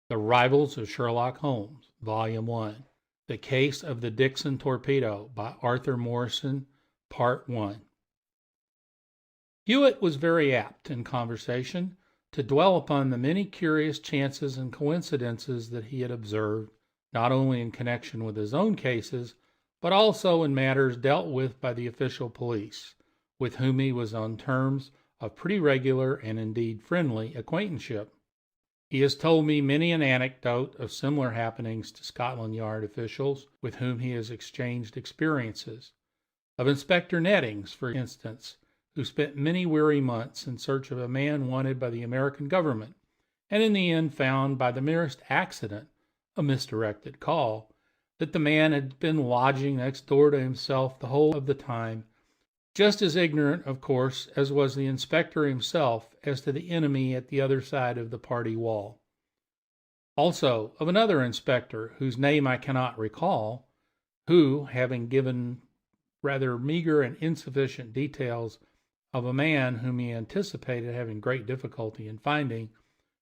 The Rivals of Sherlock Holmes, Volume 1. The Case of the Dixon Torpedo by Arthur Morrison, Part 1. Hewitt was very apt, in conversation, to dwell upon the many curious chances and coincidences that he had observed, not only in connection with his own cases, but also in matters dealt with by the official police, with whom he was on terms of pretty regular and indeed friendly acquaintanceship. He has told me many an anecdote of similar happenings to Scotland Yard officials with whom he has exchanged experiences. Of Inspector Nettings, for instance, who spent many weary months in search of a man wanted by the American government, and in the end found by the merest accident, a misdirected call, that the man had been lodging next door to himself the whole of the time, just as ignorant, of course, as was the inspector himself as to the enemy at the other side of the party wall. Also of another inspector, whose name I cannot recall, who, having given rather meager and insufficient details of a man whom he anticipated having great difficulty in finding,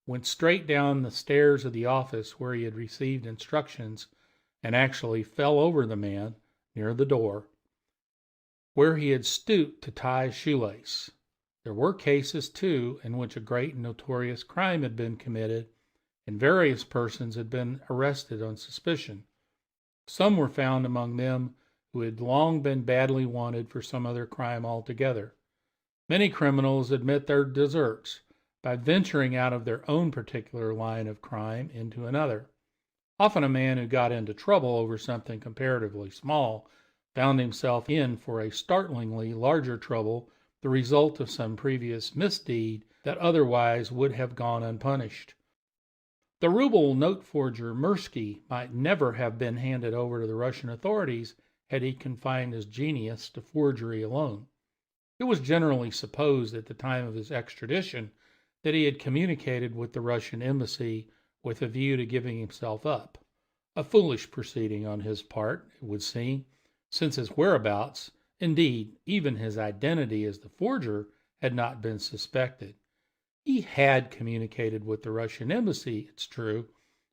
went straight down the stairs of the office where he had received instructions, and actually fell over the man near the door, where he had stooped to tie a shoelace. There were cases, too, in which a great and notorious crime had been committed, and various persons had been arrested on suspicion. Some were found among them who had long been badly wanted for some other crime altogether. Many criminals admit their deserts by venturing out of their own particular line of crime into another. Often a man who got into trouble over something comparatively small found himself in for a startlingly larger trouble, the result of some previous misdeed that otherwise would have gone unpunished. The ruble note forger Mirsky might never have been handed over to the Russian authorities had he confined his genius to forgery alone. It was generally supposed at the time of his extradition that he had communicated with the Russian embassy with a view to giving himself up, a foolish proceeding on his part, it would seem, since his whereabouts, indeed even his identity as the forger, had not been suspected. He had communicated with the Russian embassy, it's true,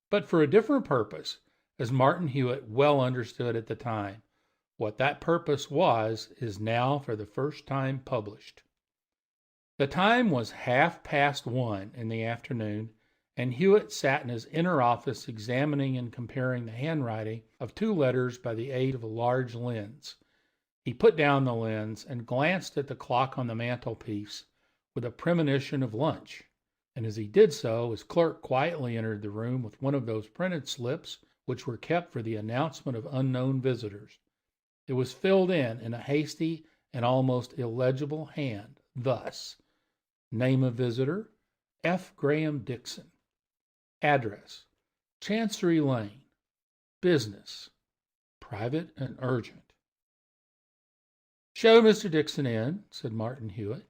but for a different purpose, as Martin Hewitt well understood at the time. What that purpose was is now for the first time published. The time was 1:30 in the afternoon, and Hewitt sat in his inner office examining and comparing the handwriting of two letters by the aid of a large lens. He put down the lens and glanced at the clock on the mantelpiece with a premonition of lunch, and as he did so, his clerk quietly entered the room with one of those printed slips which were kept for the announcement of unknown visitors. It was filled in a hasty and almost illegible hand, thus: name of visitor, F. Graham Dixon. Address, Chancery Lane. Business, private and urgent. "Show Mr. Dixon in," said Martin Hewitt.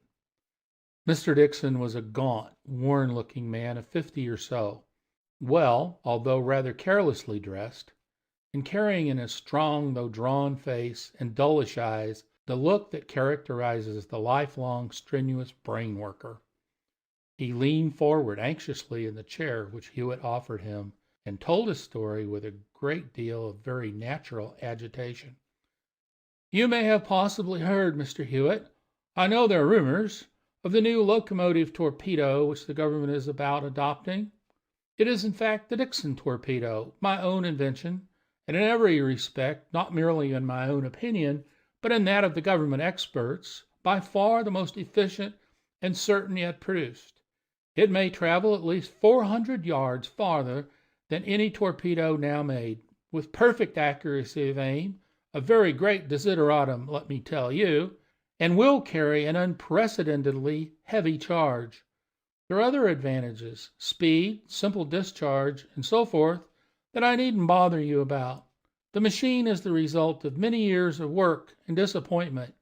Mr. Dixon was a gaunt, worn-looking man of 50 or so, well, although rather carelessly dressed, and carrying in his strong though drawn face and dullish eyes the look that characterizes the lifelong strenuous brain worker. He leaned forward anxiously in the chair which Hewitt offered him, and told his story with a great deal of very natural agitation. "You may have possibly heard, Mr. Hewitt, I know there are rumors, of the new locomotive torpedo which the government is about adopting. It is in fact the Dixon torpedo, my own invention, and in every respect, not merely in my own opinion, but in that of the government experts, by far the most efficient and certain yet produced. It may travel at least 400 yards farther than any torpedo now made, with perfect accuracy of aim, a very great desideratum, let me tell you, and will carry an unprecedentedly heavy charge. There are other advantages, speed, simple discharge, and so forth, that I needn't bother you about. The machine is the result of many years of work and disappointment,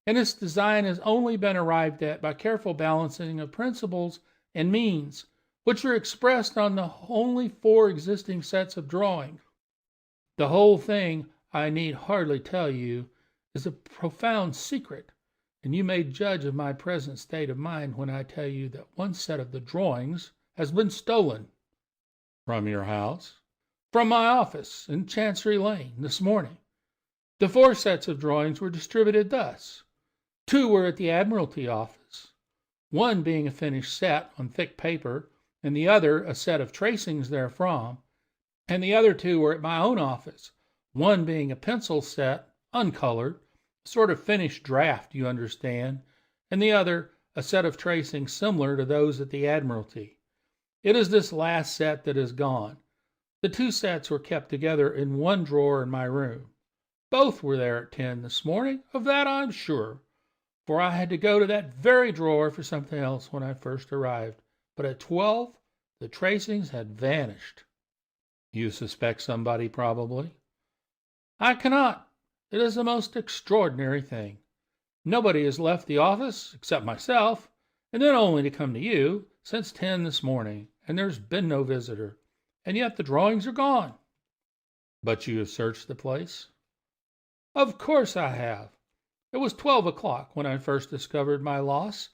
and its design has only been arrived at by careful balancing of principles and means, which are expressed on the only 4 existing sets of drawings. The whole thing, I need hardly tell you, is a profound secret, and you may judge of my present state of mind when I tell you that one set of the drawings has been stolen." From your house? From my office in Chancery Lane this morning. The 4 sets of drawings were distributed thus. 2 were at the Admiralty office, one being a finished set on thick paper, and the other a set of tracings therefrom, and the other 2 were at my own office, one being a pencil set, uncolored, a sort of finished draft, you understand, and the other a set of tracings similar to those at the Admiralty. It is this last set that is gone. The 2 sets were kept together in one drawer in my room. Both were there at 10 this morning, of that I'm sure, for I had to go to that very drawer for something else when I first arrived. But at 12, the tracings had vanished. You suspect somebody, probably? I cannot. It is a most extraordinary thing. Nobody has left the office, except myself, and then only to come to you, since 10 this morning, and there's been no visitor, and yet the drawings are gone. But you have searched the place? Of course I have. It was 12 o'clock when I first discovered my loss,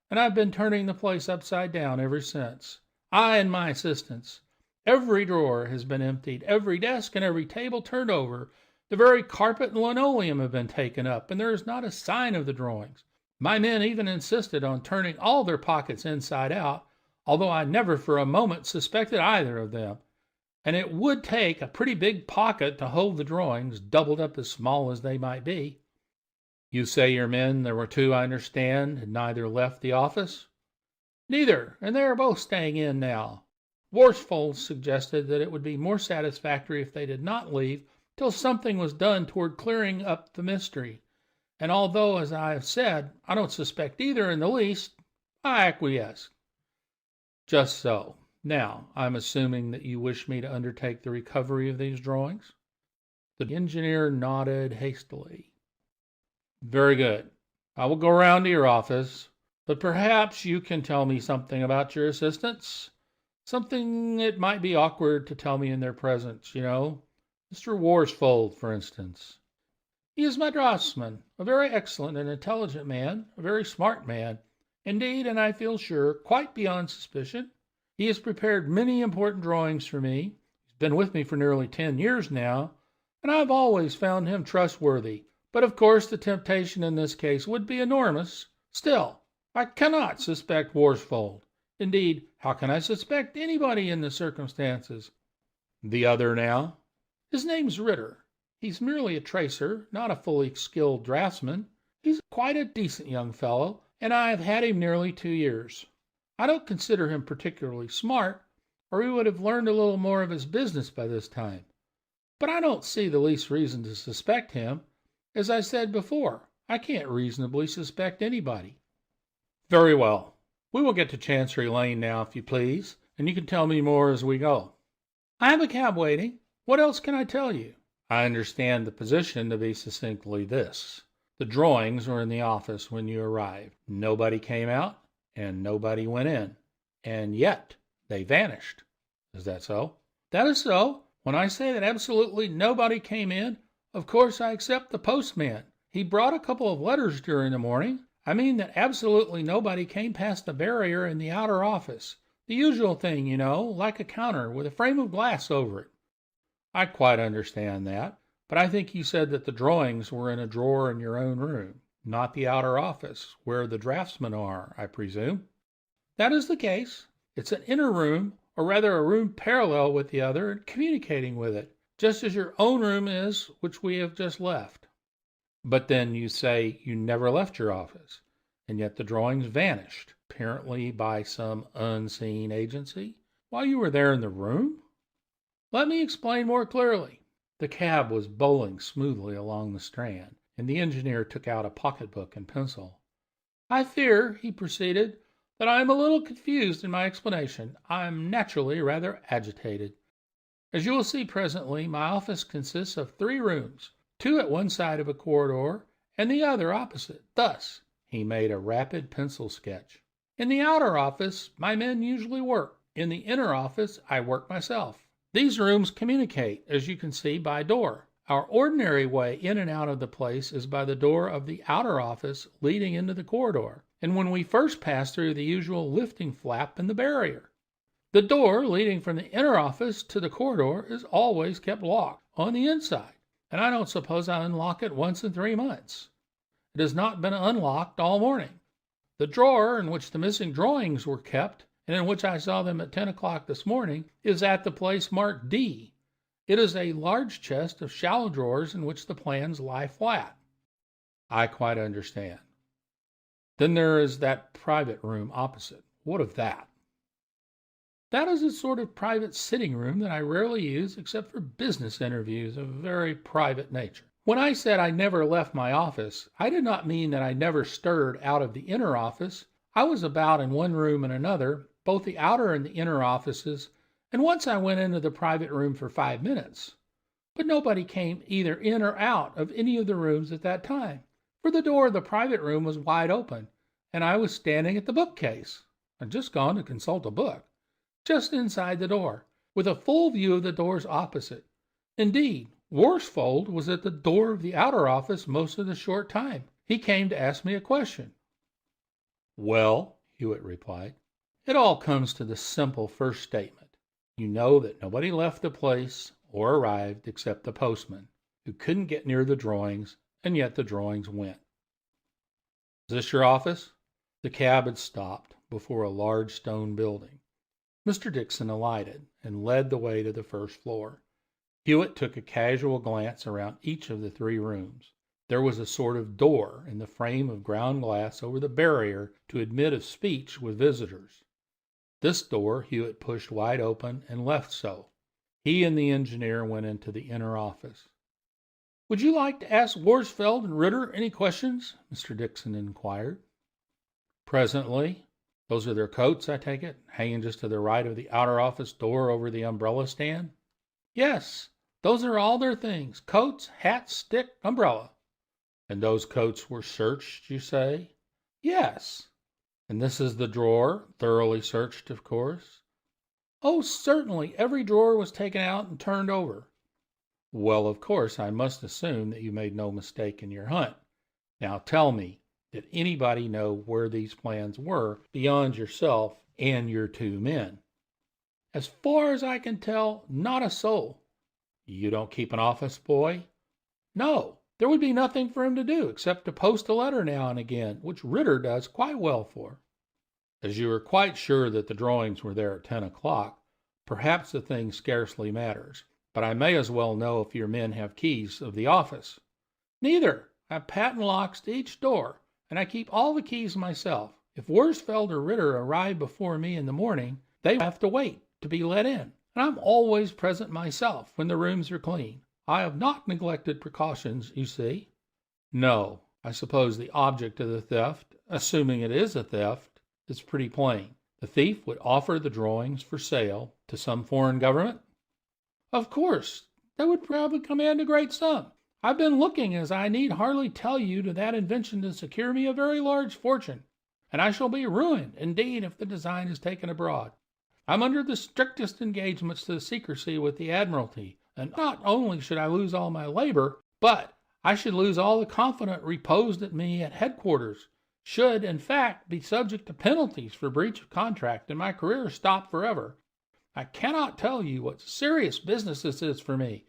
and I've been turning the place upside down ever since. I and my assistants. Every drawer has been emptied, every desk and every table turned over. The very carpet and linoleum have been taken up, and there is not a sign of the drawings. My men even insisted on turning all their pockets inside out, although I never for a moment suspected either of them. And it would take a pretty big pocket to hold the drawings, doubled up as small as they might be. You say your men, there were 2, I understand, had neither left the office? Neither, and they are both staying in now. Worsfold suggested that it would be more satisfactory if they did not leave till something was done toward clearing up the mystery. And although, as I have said, I don't suspect either in the least, I acquiesce. Just so. Now, I'm assuming that you wish me to undertake the recovery of these drawings? The engineer nodded hastily. Very good. I will go round to your office, but perhaps you can tell me something about your assistants. Something it might be awkward to tell me in their presence, you know. Mr. Worsfold, for instance. He is my draftsman, a very excellent and intelligent man, a very smart man, indeed, and I feel sure, quite beyond suspicion. He has prepared many important drawings for me. He's been with me for nearly 10 years now, and I've always found him trustworthy. But of course the temptation in this case would be enormous. Still, I cannot suspect Worsfold. Indeed, how can I suspect anybody in the circumstances? The other now? His name's Ritter. He's merely a tracer, not a fully skilled draftsman. He's quite a decent young fellow, and I have had him nearly 2 years. I don't consider him particularly smart, or he would have learned a little more of his business by this time. But I don't see the least reason to suspect him. As I said before, I can't reasonably suspect anybody. Very well. We will get to Chancery Lane now, if you please, and you can tell me more as we go. I have a cab waiting. What else can I tell you? I understand the position to be succinctly this. The drawings were in the office when you arrived. Nobody came out, and nobody went in. And yet they vanished. Is that so? That is so. When I say that absolutely nobody came in, of course I except the postman. He brought a couple of letters during the morning. I mean that absolutely nobody came past the barrier in the outer office. The usual thing, you know, like a counter with a frame of glass over it. I quite understand that, but I think you said that the drawings were in a drawer in your own room, not the outer office, where the draftsmen are, I presume. That is the case. It's an inner room, or rather a room parallel with the other and communicating with it, just as your own room is, which we have just left. But then you say you never left your office, and yet the drawings vanished, apparently by some unseen agency, while you were there in the room? Let me explain more clearly. The cab was bowling smoothly along the Strand, and the engineer took out a pocketbook and pencil. I fear, he proceeded, that I am a little confused in my explanation. I am naturally rather agitated. As you will see presently, my office consists of 3 rooms, 2 at one side of a corridor, and the other opposite. Thus, he made a rapid pencil sketch. In the outer office, my men usually work. In the inner office, I work myself. These rooms communicate, as you can see, by a door. Our ordinary way in and out of the place is by the door of the outer office leading into the corridor, and when we first pass through the usual lifting flap in the barrier. The door leading from the inner office to the corridor is always kept locked on the inside, and I don't suppose I unlock it once in 3 months. It has not been unlocked all morning. The drawer in which the missing drawings were kept, and in which I saw them at 10 o'clock this morning, is at the place marked D. It is a large chest of shallow drawers in which the plans lie flat. I quite understand. Then there is that private room opposite. What of that? That is a sort of private sitting room that I rarely use except for business interviews of a very private nature. When I said I never left my office, I did not mean that I never stirred out of the inner office. I was about in one room and another, both the outer and the inner offices, and once I went into the private room for 5 minutes. But nobody came either in or out of any of the rooms at that time, for the door of the private room was wide open, and I was standing at the bookcase. I'd just gone to consult a book, just inside the door, with a full view of the doors opposite. Indeed, Worsfold was at the door of the outer office most of the short time. He came to ask me a question. Well, Hewitt replied, it all comes to the simple first statement. You know that nobody left the place or arrived except the postman, who couldn't get near the drawings, and yet the drawings went. Is this your office? The cab had stopped before a large stone building. Mr. Dixon alighted and led the way to the first floor. Hewitt took a casual glance around each of the 3 rooms. There was a sort of door in the frame of ground glass over the barrier to admit of speech with visitors. This door Hewitt pushed wide open and left so. He and the engineer went into the inner office. Would you like to ask Worsfold and Ritter any questions? Mr. Dixon inquired. Presently. Those are their coats, I take it, hanging just to the right of the outer office door over the umbrella stand? Yes, those are all their things, coats, hats, stick, umbrella. And those coats were searched, you say? Yes. And this is the drawer, thoroughly searched, of course? Oh, certainly, every drawer was taken out and turned over. Well, of course, I must assume that you made no mistake in your hunt. Now tell me, did anybody know where these plans were beyond yourself and your 2 men? As far as I can tell, not a soul. You don't keep an office boy? No, there would be nothing for him to do except to post a letter now and again, which Ritter does quite well for. As you are quite sure that the drawings were there at 10 o'clock, perhaps the thing scarcely matters, but I may as well know if your men have keys of the office. Neither. I have patent locks to each door, and I keep all the keys myself. If Worsfold or Ritter arrive before me in the morning, they have to wait to be let in, and I'm always present myself when the rooms are clean. I have not neglected precautions, you see. No, I suppose the object of the theft, assuming it is a theft, is pretty plain. The thief would offer the drawings for sale to some foreign government? Of course, that would probably command a great sum. I've been looking, as I need hardly tell you, to that invention to secure me a very large fortune, and I shall be ruined, indeed, if the design is taken abroad. I'm under the strictest engagements to secrecy with the Admiralty, and not only should I lose all my labor, but I should lose all the confidence reposed at me at headquarters, should, in fact, be subject to penalties for breach of contract, and my career stop forever. I cannot tell you what serious business this is for me.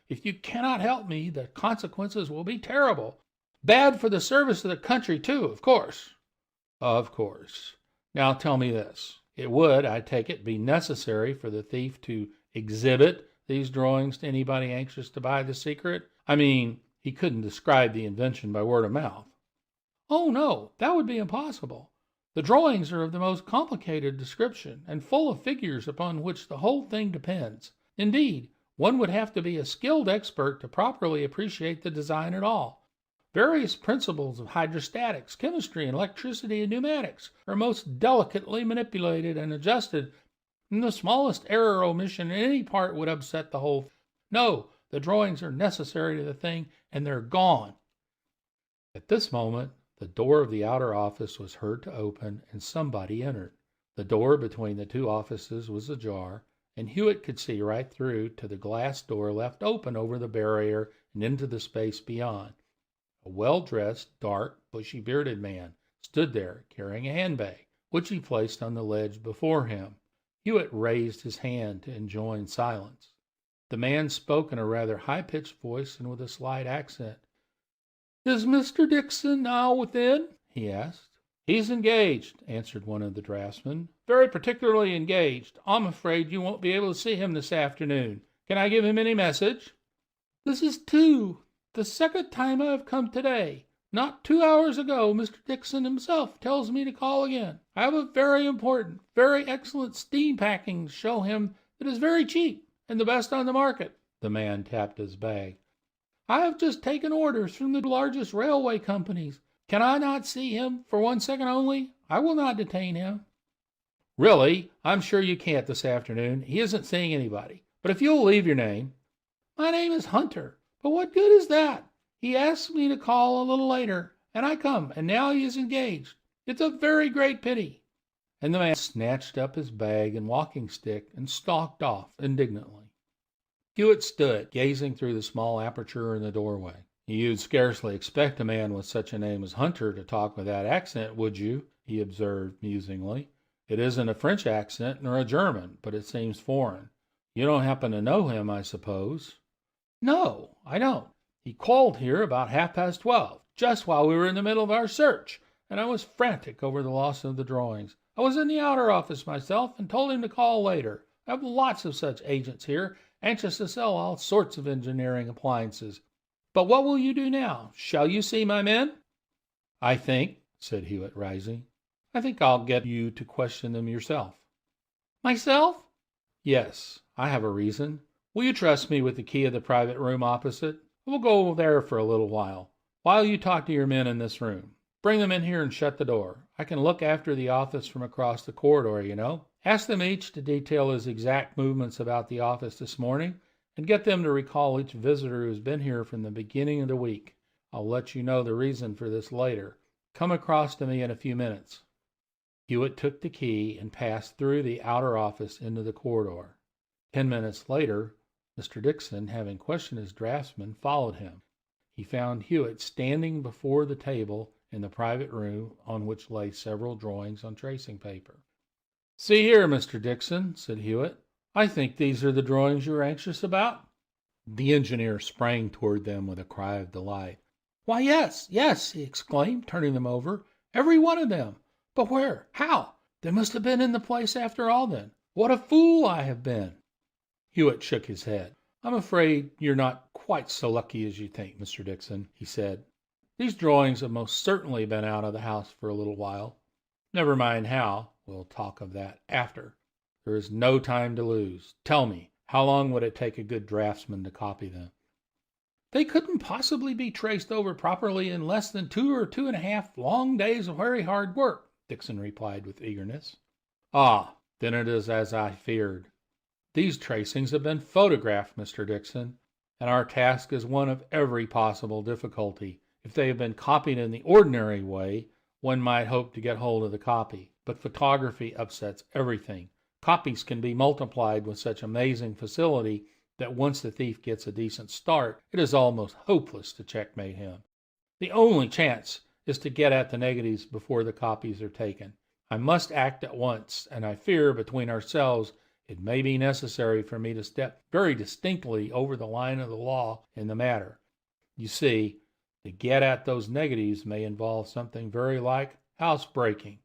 If you cannot help me, the consequences will be terrible. Bad for the service of the country, too, of course. Of course. Now tell me this. It would, I take it, be necessary for the thief to exhibit these drawings to anybody anxious to buy the secret? I mean, he couldn't describe the invention by word of mouth. Oh, no, that would be impossible. The drawings are of the most complicated description, and full of figures upon which the whole thing depends. Indeed, one would have to be a skilled expert to properly appreciate the design at all. Various principles of hydrostatics, chemistry, and electricity and pneumatics are most delicately manipulated and adjusted, and the smallest error or omission in any part would upset the whole. No, the drawings are necessary to the thing, and they're gone. At this moment, the door of the outer office was heard to open, and somebody entered. The door between the 2 offices was ajar, and Hewitt could see right through to the glass door left open over the barrier and into the space beyond. A well-dressed, dark, bushy-bearded man stood there carrying a handbag, which he placed on the ledge before him. Hewitt raised his hand to enjoin silence. The man spoke in a rather high-pitched voice and with a slight accent. "Is Mr. Dixon now within?" he asked. "He's engaged," answered one of the draftsmen. "Very particularly engaged. I'm afraid you won't be able to see him this afternoon. Can I give him any message?" "This is the second time I have come today. Not 2 hours ago, Mr. Dixon himself tells me to call again. I have a very important, very excellent steam packing to show him that is very cheap and the best on the market." The man tapped his bag. "I have just taken orders from the largest railway companies. Can I not see him for 1 second only? I will not detain him." "Really, I'm sure you can't this afternoon. He isn't seeing anybody. But if you'll leave your name—" "My name is Hunter. But what good is that? He asked me to call a little later, and I come, and now he is engaged. It's a very great pity." And the man snatched up his bag and walking stick and stalked off indignantly. Hewitt stood, gazing through the small aperture in the doorway. "You'd scarcely expect a man with such a name as Hunter to talk with that accent, would you?" he observed musingly. "It isn't a French accent nor a German, but it seems foreign. You don't happen to know him, I suppose?" "No, I don't. He called here about 12:30, just while we were in the middle of our search, and I was frantic over the loss of the drawings. I was in the outer office myself and told him to call later. I have lots of such agents here, anxious to sell all sorts of engineering appliances. But what will you do now? Shall you see my men?" "I think," said Hewitt, rising, "I think I'll get you to question them yourself." "Myself?" "Yes, I have a reason. Will you trust me with the key of the private room opposite? We'll go there for a little while you talk to your men in this room. Bring them in here and shut the door. I can look after the office from across the corridor, you know. Ask them each to detail his exact movements about the office this morning, and get them to recall each visitor who has been here from the beginning of the week. I'll let you know the reason for this later. Come across to me in a few minutes." Hewitt took the key and passed through the outer office into the corridor. 10 minutes later, Mr. Dixon, having questioned his draftsman, followed him. He found Hewitt standing before the table in the private room on which lay several drawings on tracing paper. "See here, Mr. Dixon," said Hewitt. "I think these are the drawings you are anxious about." The engineer sprang toward them with a cry of delight. "Why, yes, yes," he exclaimed, turning them over. "Every one of them. But where? How? They must have been in the place after all, then. What a fool I have been!" Hewitt shook his head. "I'm afraid you're not quite so lucky as you think, Mr. Dixon," he said. "These drawings have most certainly been out of the house for a little while. Never mind how. We'll talk of that after. There is no time to lose. Tell me, how long would it take a good draftsman to copy them?" "They couldn't possibly be traced over properly in less than 2 or 2.5 long days of very hard work," Dixon replied with eagerness. "Ah, then it is as I feared. These tracings have been photographed, Mr. Dixon, and our task is one of every possible difficulty. If they had been copied in the ordinary way, one might hope to get hold of the copy. But photography upsets everything. Copies can be multiplied with such amazing facility that once the thief gets a decent start, it is almost hopeless to checkmate him. The only chance is to get at the negatives before the copies are taken. I must act at once, and I fear, between ourselves, it may be necessary for me to step very distinctly over the line of the law in the matter. You see, to get at those negatives may involve something very like housebreaking.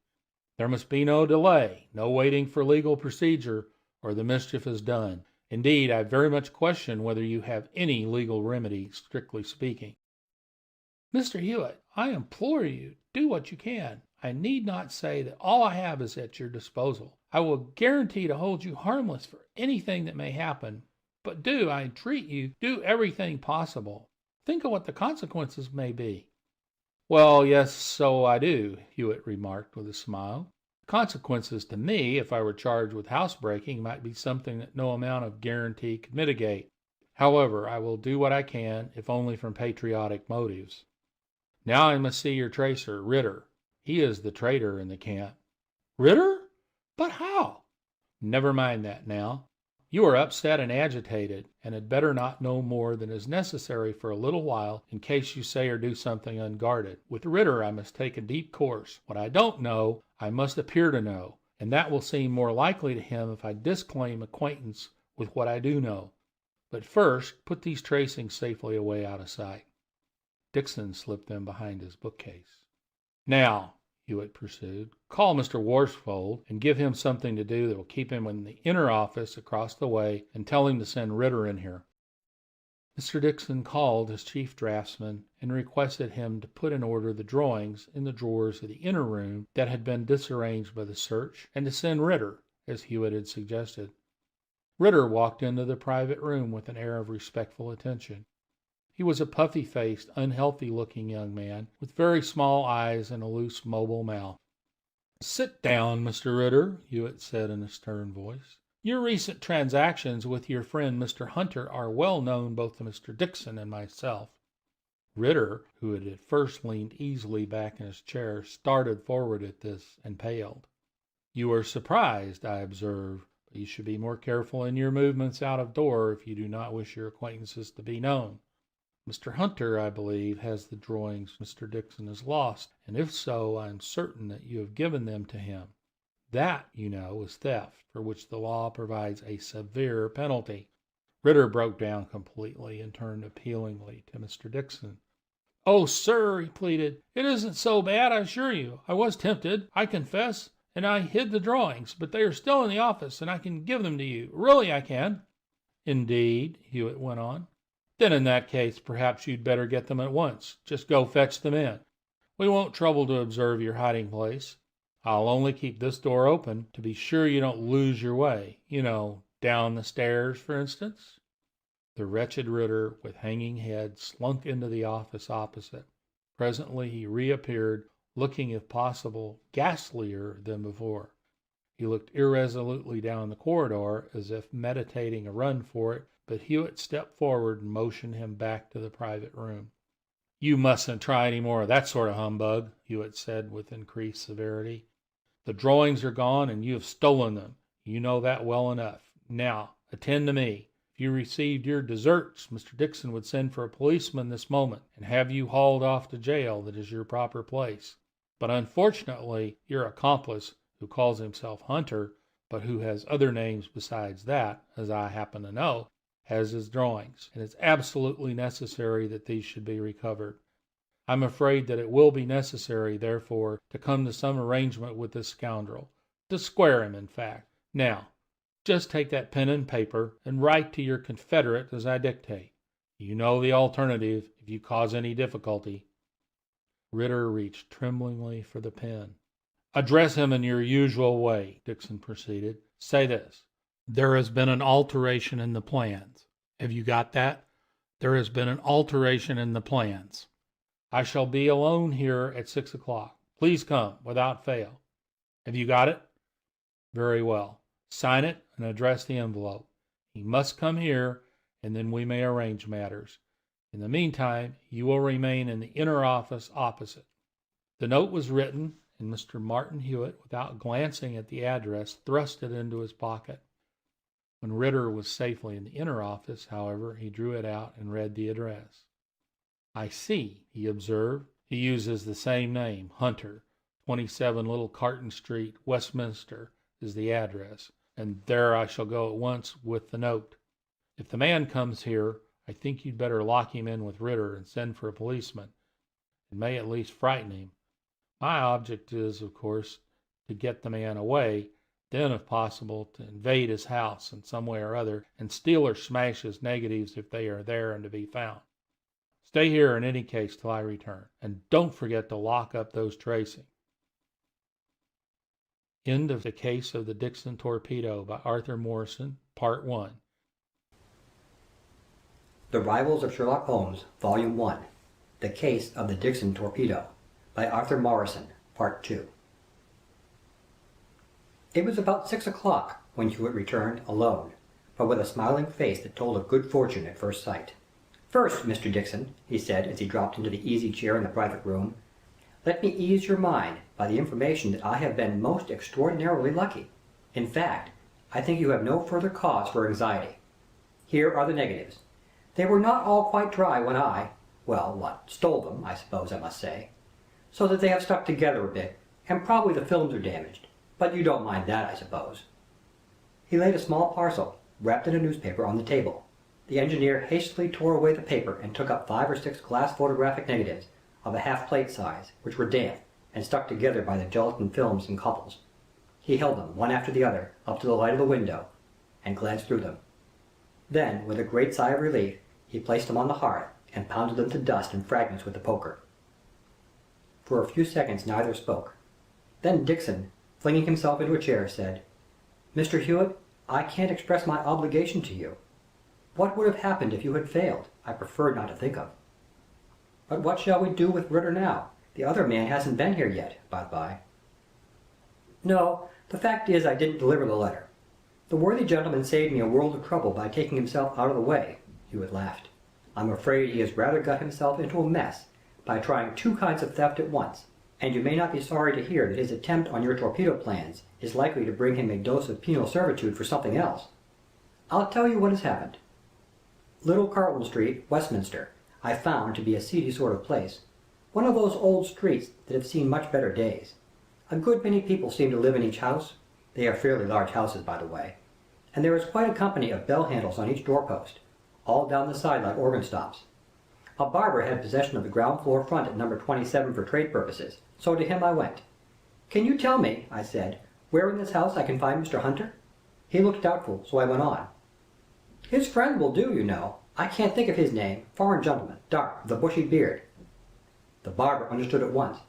There must be no delay, no waiting for legal procedure, or the mischief is done. Indeed, I very much question whether you have any legal remedy, strictly speaking." "Mr. Hewitt, I implore you, do what you can. I need not say that all I have is at your disposal. I will guarantee to hold you harmless for anything that may happen. But do, I entreat you, do everything possible. Think of what the consequences may be." "Well, yes, so I do," Hewitt remarked with a smile. "The consequences to me, if I were charged with housebreaking, might be something that no amount of guarantee could mitigate. However, I will do what I can, if only from patriotic motives. Now I must see your tracer, Ritter. He is the traitor in the camp." "Ritter? But how?" "Never mind that now. You are upset and agitated, and had better not know more than is necessary for a little while, in case you say or do something unguarded. With Ritter I must take a deep course. What I don't know, I must appear to know, and that will seem more likely to him if I disclaim acquaintance with what I do know. But first, put these tracings safely away out of sight." Dixon slipped them behind his bookcase. "Now," Hewitt pursued, "call Mr. Worsfold and give him something to do that will keep him in the inner office across the way, and tell him to send Ritter in here." Mr. Dixon called his chief draftsman and requested him to put in order the drawings in the drawers of the inner room that had been disarranged by the search, and to send Ritter, as Hewitt had suggested. Ritter walked into the private room with an air of respectful attention. He was a puffy-faced, unhealthy-looking young man with very small eyes and a loose, mobile mouth. "Sit down, Mr. Ritter," Hewitt said in a stern voice. "Your recent transactions with your friend Mr. Hunter are well known both to Mr. Dixon and myself." Ritter, who had at first leaned easily back in his chair, started forward at this and paled. "You are surprised, I observe, but you should be more careful in your movements out of door if you do not wish your acquaintances to be known. Mr. Hunter, I believe, has the drawings Mr. Dixon has lost, and if so, I am certain that you have given them to him. That, you know, is theft, for which the law provides a severe penalty." Ritter broke down completely and turned appealingly to Mr. Dixon. "Oh, sir," he pleaded, "it isn't so bad, I assure you. I was tempted, I confess, and I hid the drawings, but they are still in the office, and I can give them to you. Really, I can." "Indeed," Hewitt went on. "Then in that case, perhaps you'd better get them at once. Just go fetch them in. We won't trouble to observe your hiding place. I'll only keep this door open to be sure you don't lose your way. You know, down the stairs, for instance." The wretched Ritter, with hanging head, slunk into the office opposite. Presently he reappeared, looking, if possible, ghastlier than before. He looked irresolutely down the corridor, as if meditating a run for it, but Hewitt stepped forward and motioned him back to the private room. "You mustn't try any more of that sort of humbug," Hewitt said with increased severity. "The drawings are gone, and you have stolen them. You know that well enough. Now, attend to me. If you received your deserts, Mr. Dixon would send for a policeman this moment and have you hauled off to jail. That is your proper place. But unfortunately, your accomplice, who calls himself Hunter, but who has other names besides that, as I happen to know, has his drawings, and it's absolutely necessary that these should be recovered. I'm afraid that it will be necessary, therefore, to come to some arrangement with this scoundrel, to square him, in fact. Now, just take that pen and paper and write to your confederate as I dictate. You know the alternative if you cause any difficulty." Ritter reached tremblingly for the pen. "Address him in your usual way," Dixon proceeded. "Say this: 'There has been an alteration in the plans.' Have you got that? 'There has been an alteration in the plans. I shall be alone here at 6 o'clock. Please come, without fail.' Have you got it? Very well. Sign it and address the envelope. He must come here, and then we may arrange matters. In the meantime, you will remain in the inner office opposite." The note was written, and Mr. Martin Hewitt, without glancing at the address, thrust it into his pocket. When Ritter was safely in the inner office, however, he drew it out and read the address. "I see," he observed. "He uses the same name, Hunter. 27 Little Carton Street, Westminster, is the address, and there I shall go at once with the note. If the man comes here, I think you'd better lock him in with Ritter and send for a policeman. It may at least frighten him. My object is, of course, to get the man away, then, if possible, to invade his house in some way or other and steal or smash his negatives if they are there and to be found. Stay here in any case till I return, and don't forget to lock up those tracings." End of The Case of the Dixon Torpedo by Arthur Morrison, Part 1. The Rivals of Sherlock Holmes, Volume 1. The Case of the Dixon Torpedo by Arthur Morrison, Part 2. It was about 6 o'clock when Hewitt returned, alone, but with a smiling face that told of good fortune at first sight. "First, Mr. Dixon," he said as he dropped into the easy chair in the private room, "let me ease your mind by the information that I have been most extraordinarily lucky. In fact, I think you have no further cause for anxiety. Here are the negatives. They were not all quite dry when stole them, I suppose I must say, so that they have stuck together a bit, and probably the films are damaged. But you don't mind that, I suppose." He laid a small parcel, wrapped in a newspaper, on the table. The engineer hastily tore away the paper and took up 5 or 6 glass photographic negatives of a half-plate size, which were damp and stuck together by the gelatin films in couples. He held them, one after the other, up to the light of the window, and glanced through them. Then, with a great sigh of relief, he placed them on the hearth and pounded them to dust and fragments with the poker. For a few seconds neither spoke. Then Dixon, flinging himself into a chair, said, "Mr. Hewitt, I can't express my obligation to you. What would have happened if you had failed, I prefer not to think of. But what shall we do with Ritter now? The other man hasn't been here yet, by the by." "No, the fact is I didn't deliver the letter. The worthy gentleman saved me a world of trouble by taking himself out of the way." Hewitt laughed. "I'm afraid he has rather got himself into a mess by trying 2 kinds of theft at once, and you may not be sorry to hear that his attempt on your torpedo plans is likely to bring him a dose of penal servitude for something else. I'll tell you what has happened. Little Carlton Street, Westminster, I found to be a seedy sort of place, one of those old streets that have seen much better days. A good many people seem to live in each house. They are fairly large houses, by the way, and there is quite a company of bell handles on each doorpost, all down the side like organ stops. A barber had possession of the ground floor front at number 27 for trade purposes, so to him I went. 'Can you tell me,' I said, 'where in this house I can find Mr. Hunter?' He looked doubtful, so I went on. 'His friend will do, you know. I can't think of his name. Foreign gentleman, dark, with a bushy beard.' The barber understood at once.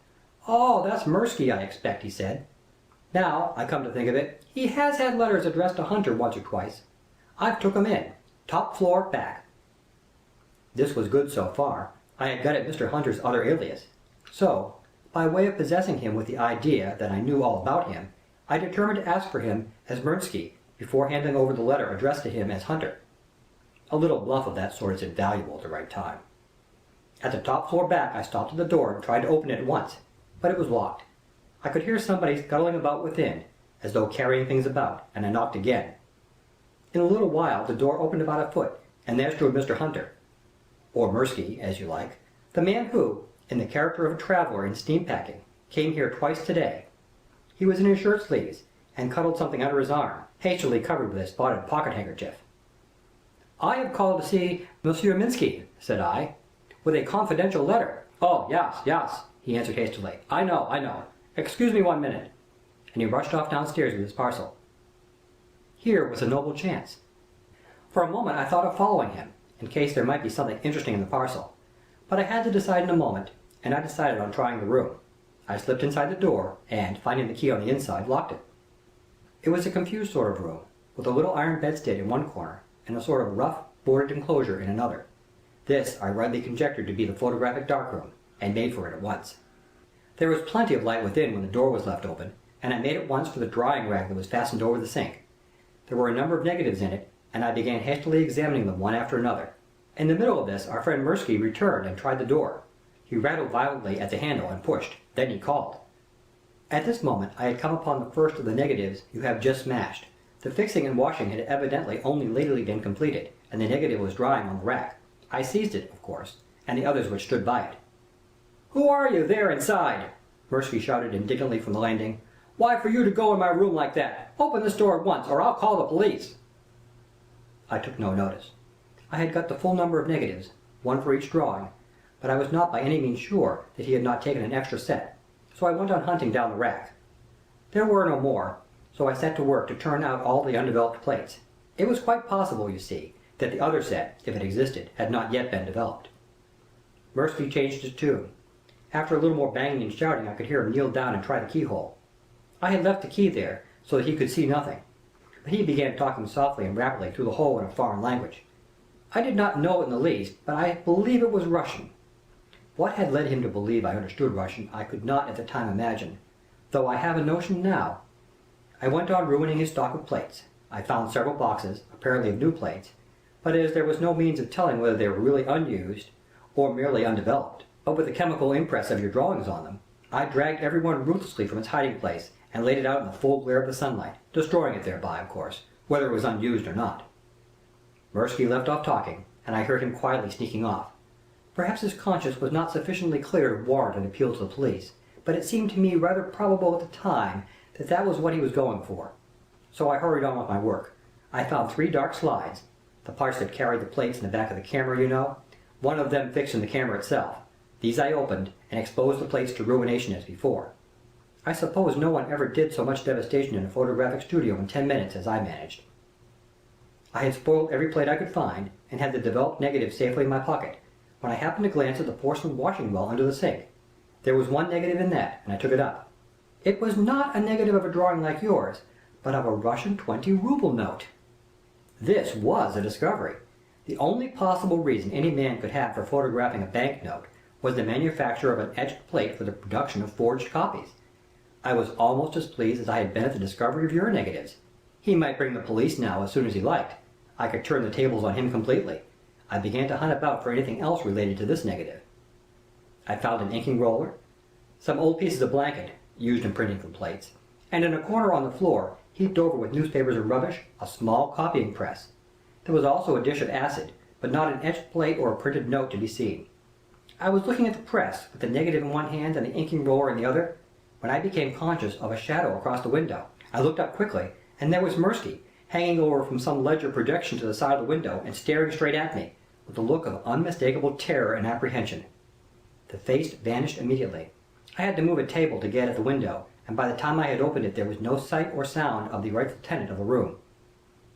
'Oh, that's Mirsky, I expect,' he said. 'Now, I come to think of it, he has had letters addressed to Hunter once or twice. I've took 'em in. Top floor, back.' This was good so far. I had got at Mr. Hunter's other alias. So, by way of possessing him with the idea that I knew all about him, I determined to ask for him as Mirsky before handing over the letter addressed to him as Hunter. A little bluff of that sort is invaluable at the right time. At the top floor back I stopped at the door and tried to open it at once, but it was locked. I could hear somebody scuttling about within, as though carrying things about, and I knocked again. In a little while the door opened about a foot, and there stood Mr. Hunter, or Mirsky, as you like, the man who, in the character of a traveller in steam packing, came here twice today. He was in his shirt sleeves, and cuddled something under his arm, hastily covered with a spotted pocket handkerchief. "I have called to see Monsieur Minsky," said I, "with a confidential letter." "Oh, yes," he answered hastily. I know. Excuse me 1 minute." And he rushed off downstairs with his parcel. Here was a noble chance. For a moment I thought of following him, in case there might be something interesting in the parcel. But I had to decide in a moment, and I decided on trying the room. I slipped inside the door, and, finding the key on the inside, locked it. It was a confused sort of room, with a little iron bedstead in one corner, and a sort of rough, boarded enclosure in another. This I rightly conjectured to be the photographic darkroom, and made for it at once. There was plenty of light within when the door was left open, and I made at once for the drying rag that was fastened over the sink. There were a number of negatives in it, and I began hastily examining them one after another. In the middle of this our friend Mirsky returned and tried the door. He rattled violently at the handle and pushed. Then he called. At this moment I had come upon the first of the negatives you have just smashed. The fixing and washing had evidently only lately been completed, and the negative was drying on the rack. I seized it, of course, and the others which stood by it. "Who are you there inside?" Mirsky shouted indignantly from the landing. "Why for you to go in my room like that? Open this door at once, or I'll call the police." I took no notice. I had got the full number of negatives, one for each drawing, but I was not by any means sure that he had not taken an extra set, so I went on hunting down the rack. There were no more, so I set to work to turn out all the undeveloped plates. It was quite possible, you see, that the other set, if it existed, had not yet been developed. Mirsky changed his tune. After a little more banging and shouting I could hear him kneel down and try the keyhole. I had left the key there, so that he could see nothing, but he began talking softly and rapidly through the hole in a foreign language. I did not know it in the least, but I believe it was Russian. What had led him to believe I understood Russian I could not at the time imagine, though I have a notion now. I went on ruining his stock of plates. I found several boxes, apparently of new plates, but as there was no means of telling whether they were really unused or merely undeveloped, but with the chemical impress of your drawings on them, I dragged every one ruthlessly from its hiding place and laid it out in the full glare of the sunlight, destroying it thereby, of course, whether it was unused or not. Mirsky left off talking, and I heard him quietly sneaking off. Perhaps his conscience was not sufficiently clear to warrant an appeal to the police, but it seemed to me rather probable at the time that that was what he was going for. So I hurried on with my work. I found 3 dark slides, the parts that carried the plates in the back of the camera, you know, one of them fixed in the camera itself. These I opened, and exposed the plates to ruination as before. I suppose no one ever did so much devastation in a photographic studio in 10 minutes as I managed. I had spoiled every plate I could find, and had the developed negative safely in my pocket, when I happened to glance at the porcelain washing well under the sink. There was one negative in that, and I took it up. It was not a negative of a drawing like yours, but of a Russian 20-ruble note. This was a discovery. The only possible reason any man could have for photographing a banknote was the manufacture of an etched plate for the production of forged copies. I was almost as pleased as I had been at the discovery of your negatives. He might bring the police now as soon as he liked. I could turn the tables on him completely. I began to hunt about for anything else related to this negative. I found an inking roller, some old pieces of blanket, used in printing the plates, and in a corner on the floor, heaped over with newspapers and rubbish, a small copying press. There was also a dish of acid, but not an etched plate or a printed note to be seen. I was looking at the press, with the negative in one hand and the inking roller in the other, when I became conscious of a shadow across the window. I looked up quickly, and there was Mirsky, hanging over from some ledge or projection to the side of the window and staring straight at me, with a look of unmistakable terror and apprehension. The face vanished immediately. I had to move a table to get at the window, and by the time I had opened it there was no sight or sound of the rightful tenant of the room.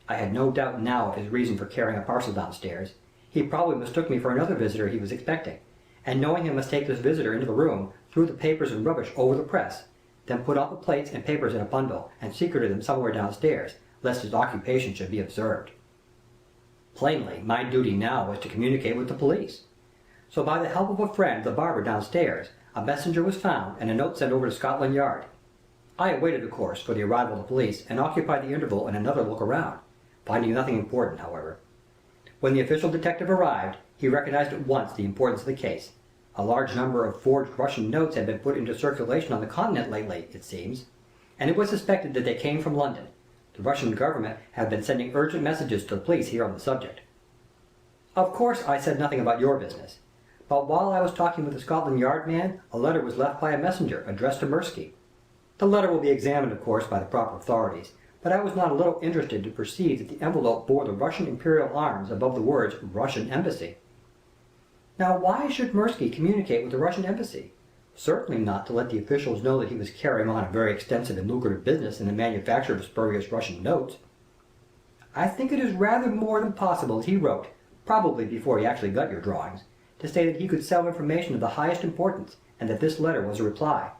I had no doubt now of his reason for carrying a parcel downstairs. He probably mistook me for another visitor he was expecting, and knowing he must take this visitor into the room, threw the papers and rubbish over the press, then put all the plates and papers in a bundle and secreted them somewhere downstairs, lest his occupation should be observed. Plainly, my duty now was to communicate with the police. So by the help of a friend, the barber downstairs, a messenger was found and a note sent over to Scotland Yard. I awaited, of course, for the arrival of the police, and occupied the interval in another look around, finding nothing important, however. When the official detective arrived, he recognized at once the importance of the case. A large number of forged Russian notes had been put into circulation on the continent lately, it seems, and it was suspected that they came from London. The Russian government have been sending urgent messages to the police here on the subject. Of course, I said nothing about your business, but while I was talking with the Scotland Yard man, a letter was left by a messenger addressed to Mirsky. The letter will be examined, of course, by the proper authorities, but I was not a little interested to perceive that the envelope bore the Russian imperial arms above the words Russian Embassy. Now, why should Mirsky communicate with the Russian Embassy? Certainly not to let the officials know that he was carrying on a very extensive and lucrative business in the manufacture of spurious Russian notes. I think it is rather more than possible that he wrote, probably before he actually got your drawings, to say that he could sell information of the highest importance, and that this letter was a reply.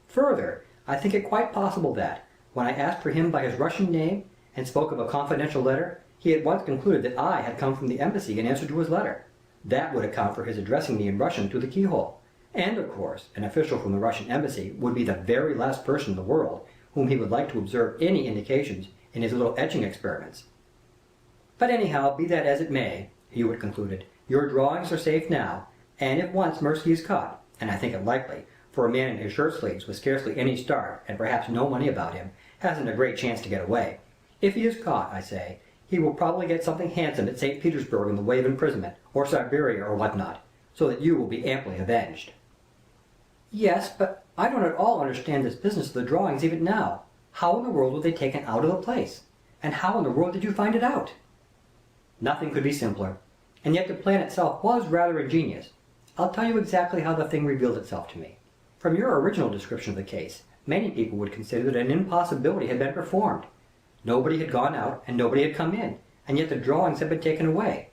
Further, I think it quite possible that, when I asked for him by his Russian name, and spoke of a confidential letter, he at once concluded that I had come from the embassy in answer to his letter. That would account for his addressing me in Russian through the keyhole. And, of course, an official from the Russian embassy would be the very last person in the world whom he would like to observe any indications in his little etching experiments. But anyhow, be that as it may, Hewitt concluded, your drawings are safe now, and if once Mirsky is caught, and I think it likely, for a man in his shirt-sleeves with scarcely any start and perhaps no money about him hasn't a great chance to get away. If he is caught, I say, he will probably get something handsome at St. Petersburg in the way of imprisonment, or Siberia or what not, so that you will be amply avenged. Yes, but I don't at all understand this business of the drawings even now. How in the world were they taken out of the place? And how in the world did you find it out? Nothing could be simpler. And yet the plan itself was rather ingenious. I'll tell you exactly how the thing revealed itself to me. From your original description of the case, many people would consider that an impossibility had been performed. Nobody had gone out, and nobody had come in, and yet the drawings had been taken away.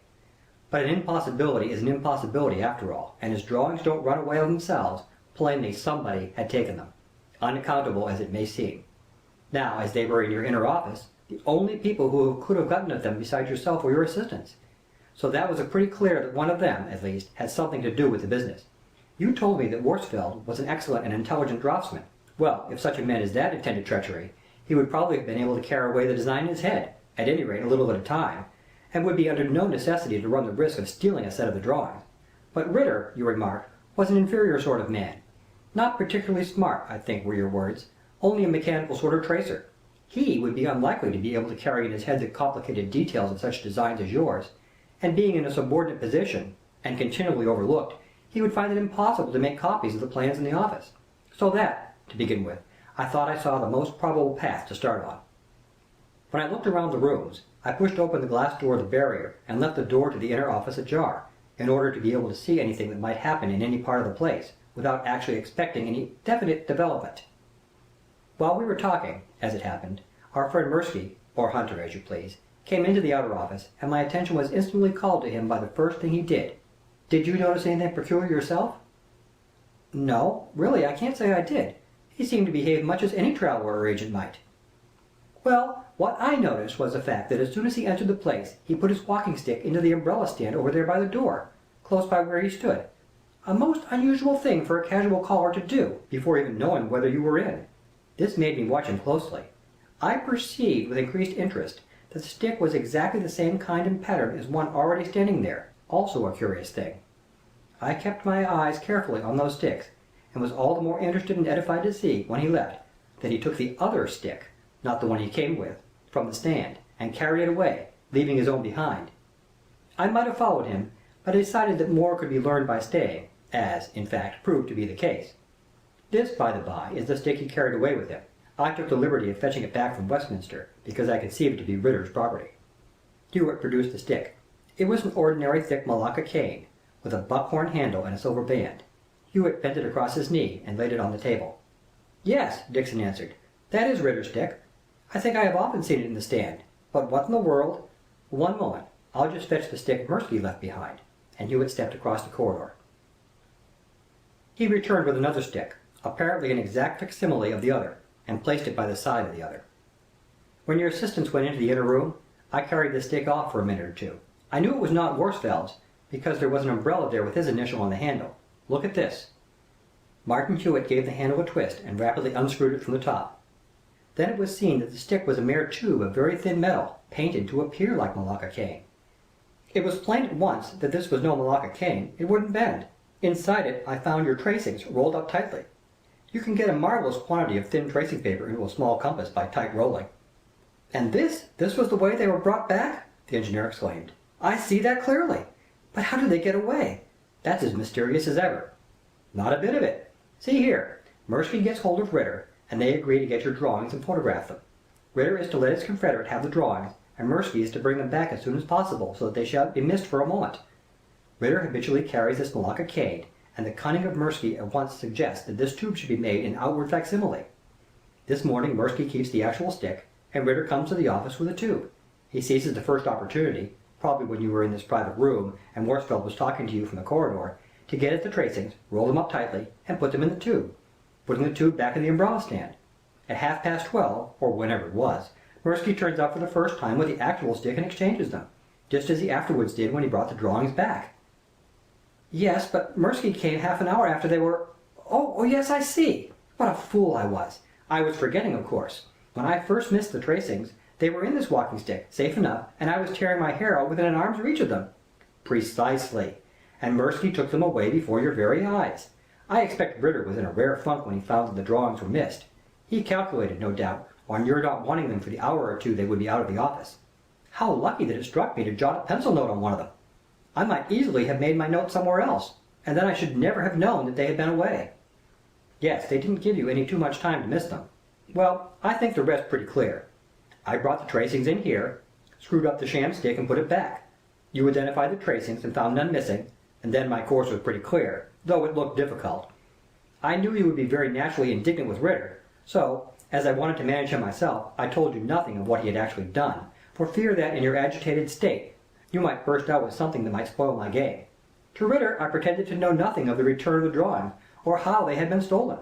But an impossibility is an impossibility after all, and as drawings don't run away of themselves, plainly somebody had taken them, unaccountable as it may seem. Now, as they were in your inner office, the only people who could have gotten at them besides yourself were your assistants. So that was pretty clear that one of them, at least, had something to do with the business. You told me that Worsfeld was an excellent and intelligent draftsman. Well, if such a man as that intended treachery, he would probably have been able to carry away the design in his head, at any rate a little at a time, and would be under no necessity to run the risk of stealing a set of the drawings. But Ritter, you remarked, was an inferior sort of man. Not particularly smart, I think were your words, only a mechanical sort of tracer. He would be unlikely to be able to carry in his head the complicated details of such designs as yours, and being in a subordinate position, and continually overlooked, he would find it impossible to make copies of the plans in the office. So that, to begin with, I thought I saw the most probable path to start on. When I looked around the rooms, I pushed open the glass door of the barrier and left the door to the inner office ajar, in order to be able to see anything that might happen in any part of the place, without actually expecting any definite development. While we were talking, as it happened, our friend Mirsky, or Hunter as you please, came into the outer office, and my attention was instantly called to him by the first thing he did. Did you notice anything peculiar yourself? No, really, I can't say I did. He seemed to behave much as any traveler or agent might. Well, what I noticed was the fact that as soon as he entered the place, he put his walking stick into the umbrella stand over there by the door, close by where he stood. A most unusual thing for a casual caller to do, before even knowing whether you were in. This made me watch him closely. I perceived with increased interest that the stick was exactly the same kind and pattern as one already standing there, also a curious thing. I kept my eyes carefully on those sticks, and was all the more interested and edified to see, when he left, that he took the other stick, not the one he came with, from the stand, and carried it away, leaving his own behind. I might have followed him, but I decided that more could be learned by staying, as, in fact, proved to be the case. This, by the by, is the stick he carried away with him. I took the liberty of fetching it back from Westminster, because I conceived it to be Ritter's property. Hewitt produced the stick. It was an ordinary thick Malacca cane, with a buckhorn handle and a silver band. Hewitt bent it across his knee and laid it on the table. Yes, Dixon answered. That is Ritter's stick. I think I have often seen it in the stand. But what in the world? One moment. I'll just fetch the stick Mirsky left behind. And Hewitt stepped across the corridor. He returned with another stick, apparently an exact facsimile of the other, and placed it by the side of the other. When your assistants went into the inner room, I carried the stick off for a minute or two. I knew it was not Worsfeld's, because there was an umbrella there with his initial on the handle. Look at this. Martin Hewitt gave the handle a twist and rapidly unscrewed it from the top. Then it was seen that the stick was a mere tube of very thin metal, painted to appear like Malacca cane. It was plain at once that this was no Malacca cane. It wouldn't bend. Inside it I found your tracings rolled up tightly. You can get a marvelous quantity of thin tracing paper into a small compass by tight rolling. And this was the way they were brought back? The engineer exclaimed. I see that clearly. But how did they get away? That's as mysterious as ever. Not a bit of it. See here. Mirsky gets hold of Ritter, and they agree to get your drawings and photograph them. Ritter is to let his confederate have the drawings, and Mirsky is to bring them back as soon as possible, so that they shan't be missed for a moment. Ritter habitually carries this Malacca cane, and the cunning of Mirsky at once suggests that this tube should be made in outward facsimile. This morning Mirsky keeps the actual stick, and Ritter comes to the office with a tube. He seizes the first opportunity, probably when you were in this private room and Worsfeld was talking to you from the corridor, to get at the tracings, roll them up tightly, and put them in the tube, putting the tube back in the umbrella stand. At 12:30, or whenever it was, Mirsky turns up for the first time with the actual stick and exchanges them, just as he afterwards did when he brought the drawings back. Yes, but Mirsky came half an hour after they were... Oh, yes, I see. What a fool I was. I was forgetting, of course. When I first missed the tracings, they were in this walking stick, safe enough, and I was tearing my hair out within an arm's reach of them. Precisely. And Mirsky took them away before your very eyes. I expect Ritter was in a rare funk when he found that the drawings were missed. He calculated, no doubt, on your not wanting them for the hour or two they would be out of the office. How lucky that it struck me to jot a pencil note on one of them. I might easily have made my note somewhere else, and then I should never have known that they had been away. Yes, they didn't give you any too much time to miss them. Well, I think the rest pretty clear. I brought the tracings in here, screwed up the sham stick and put it back. You identified the tracings and found none missing, and then my course was pretty clear, though it looked difficult. I knew you would be very naturally indignant with Ritter, so, as I wanted to manage him myself, I told you nothing of what he had actually done, for fear that in your agitated state you might burst out with something that might spoil my game. To Ritter I pretended to know nothing of the return of the drawings, or how they had been stolen.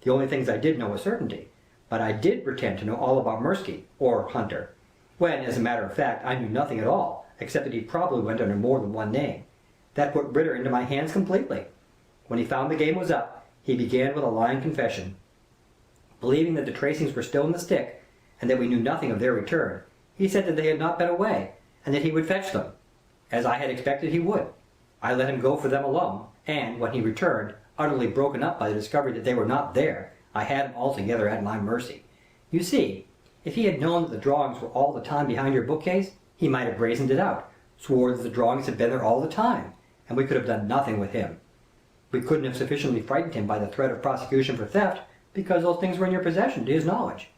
The only things I did know with certainty. But I did pretend to know all about Mirsky, or Hunter, when, as a matter of fact, I knew nothing at all, except that he probably went under more than one name. That put Ritter into my hands completely. When he found the game was up, he began with a lying confession. Believing that the tracings were still in the stick, and that we knew nothing of their return, he said that they had not been away, and that he would fetch them, as I had expected he would. I let him go for them alone, and, when he returned, utterly broken up by the discovery that they were not there, I had him altogether at my mercy. You see, if he had known that the drawings were all the time behind your bookcase, he might have brazened it out, swore that the drawings had been there all the time, and we could have done nothing with him. We couldn't have sufficiently frightened him by the threat of prosecution for theft, Because those things were in your possession, to his knowledge.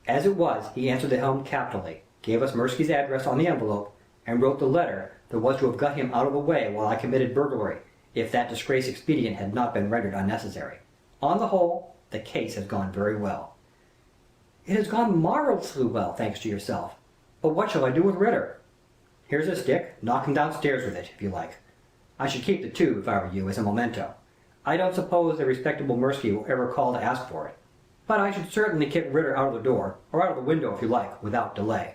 As it was, he answered the helm capitally, gave us Mirsky's address on the envelope, and wrote the letter that was to have got him out of the way while I committed burglary, if that disgrace expedient had not been rendered unnecessary. On the whole, the case has gone very well." "It has gone marvellously well, thanks to yourself. But what shall I do with Ritter?" "Here's a stick. Knock him downstairs with it, if you like. I should keep the tube, if I were you, as a memento. I don't suppose the respectable Mirsky will ever call to ask for it. But I should certainly kick Ritter out of the door, or out of the window if you like, without delay."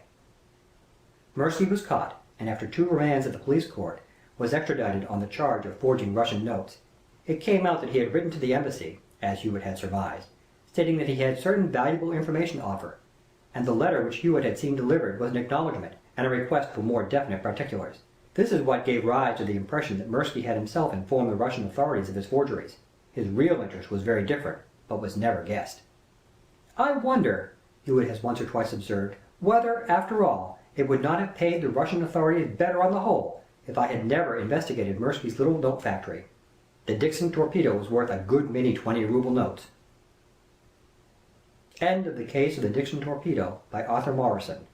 Mirsky was caught, and after 2 remands at the police court, was extradited on the charge of forging Russian notes. It came out that he had written to the embassy, as Hewitt had surmised, stating that he had certain valuable information to offer, and the letter which Hewitt had seen delivered was an acknowledgment and a request for more definite particulars. This is what gave rise to the impression that Mirsky had himself informed the Russian authorities of his forgeries. His real interest was very different, but was never guessed. "I wonder," Hewitt has once or twice observed, "whether, after all, it would not have paid the Russian authorities better on the whole if I had never investigated Mirsky's little note factory. The Dixon Torpedo was worth a good many 20-ruble notes." End of the Case of the Dixon Torpedo, by Arthur Morrison.